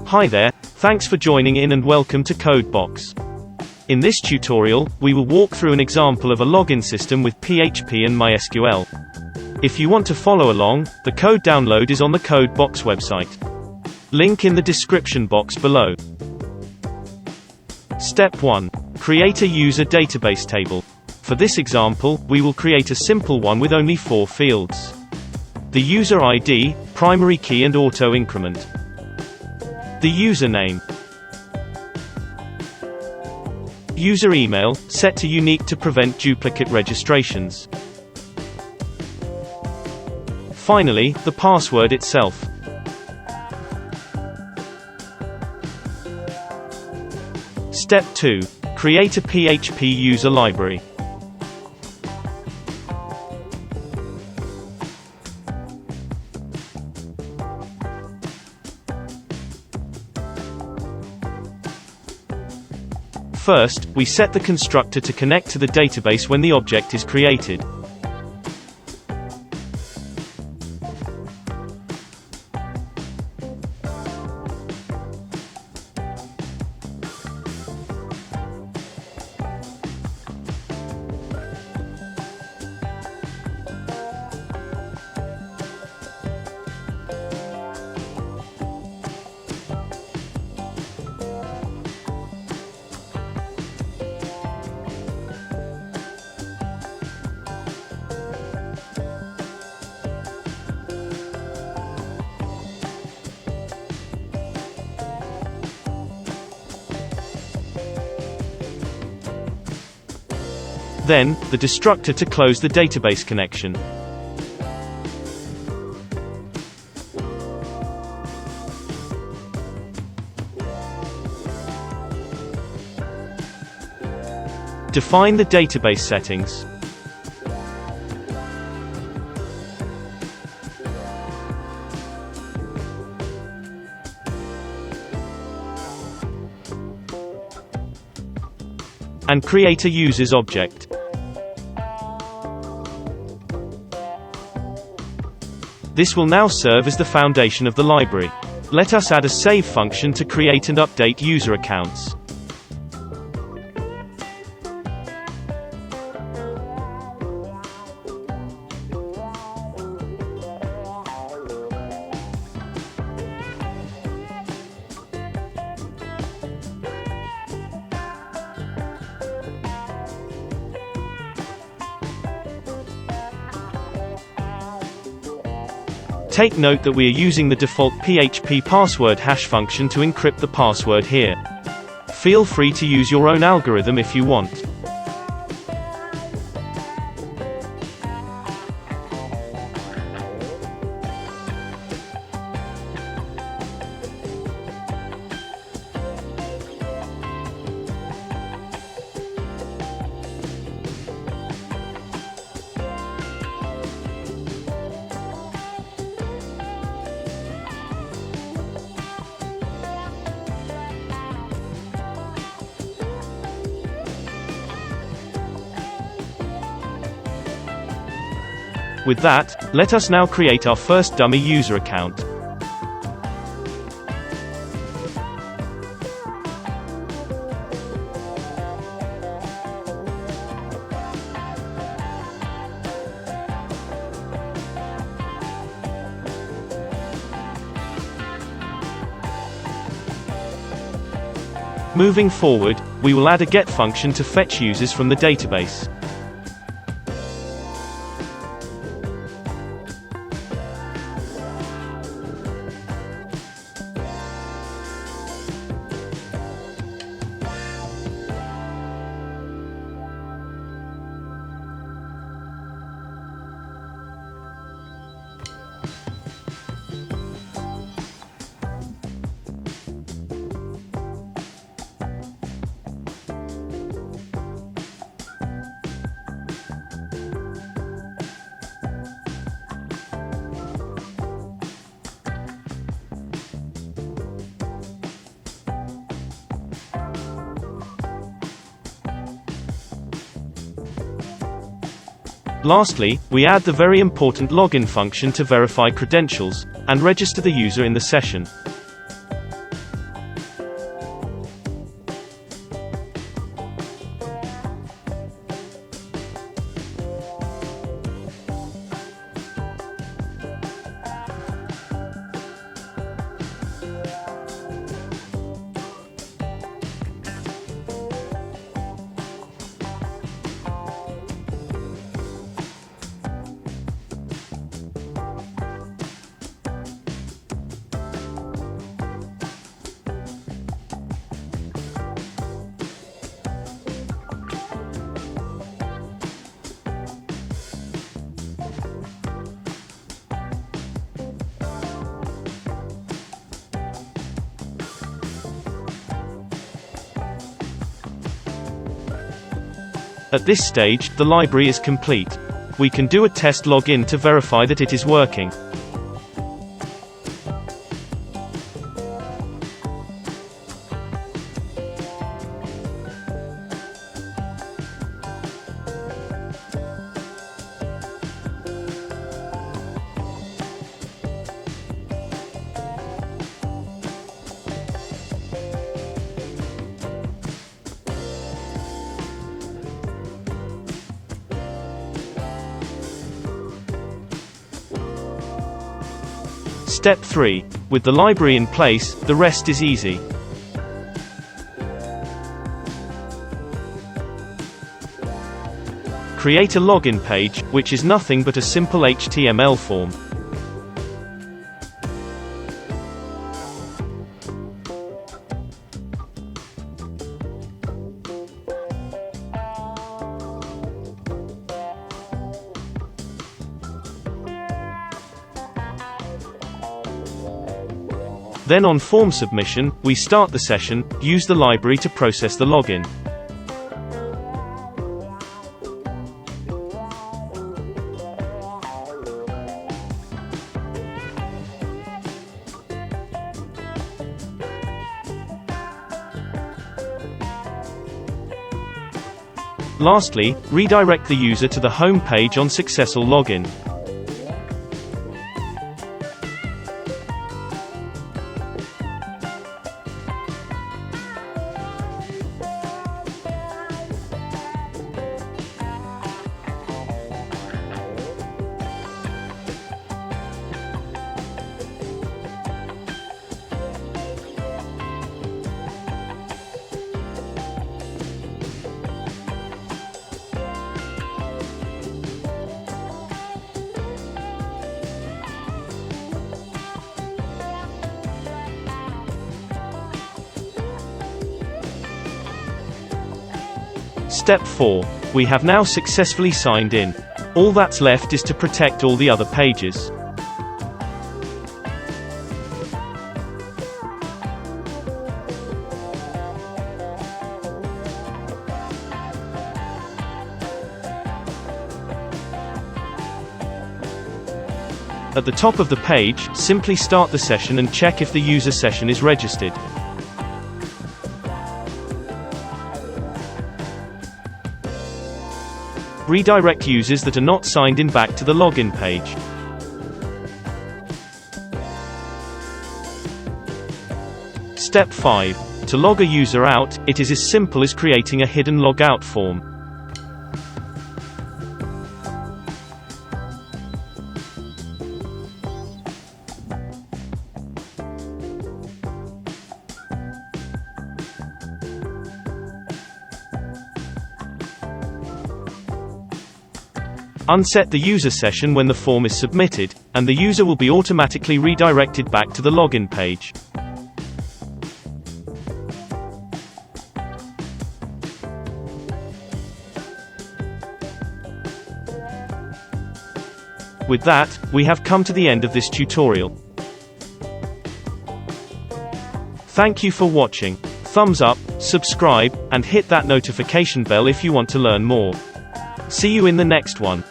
Hi there, thanks for joining in and welcome to CodeBox. In this tutorial, we will walk through an example of a login system with PHP and MySQL. If you want to follow along, the code download is on the CodeBox website. Link in the description box below. Step 1. Create a user database table. For this example, we will create a simple one with only 4 fields. The user ID, primary key and auto increment. The username. User email, set to unique to prevent duplicate registrations. Finally, the password itself. Step 2. Create a PHP User Library. First, we set the constructor to connect to the database when the object is created. Then, the destructor to close the database connection. Define the database settings. And create a user's object. This will now serve as the foundation of the library. Let us add a save function to create and update user accounts. Take note that we are using the default PHP password hash function to encrypt the password here. Feel free to use your own algorithm if you want. With that, let us now create our first dummy user account. Moving forward, we will add a get function to fetch users from the database. Lastly, we add the very important login function to verify credentials, and register the user in the session. At this stage, the library is complete. We can do a test login to verify that it is working. Step 3. With the library in place, the rest is easy. Create a login page, which is nothing but a simple HTML form. Then on form submission, we start the session, use the library to process the login. Lastly, redirect the user to the home page on successful login. Step 4. We have now successfully signed in. All that's left is to protect all the other pages. At the top of the page, simply start the session and check if the user session is registered. Redirect users that are not signed in back to the login page. Step 5. To log a user out, it is as simple as creating a hidden logout form. Unset the user session when the form is submitted, and the user will be automatically redirected back to the login page. With that, we have come to the end of this tutorial. Thank you for watching. Thumbs up, subscribe, and hit that notification bell if you want to learn more. See you in the next one.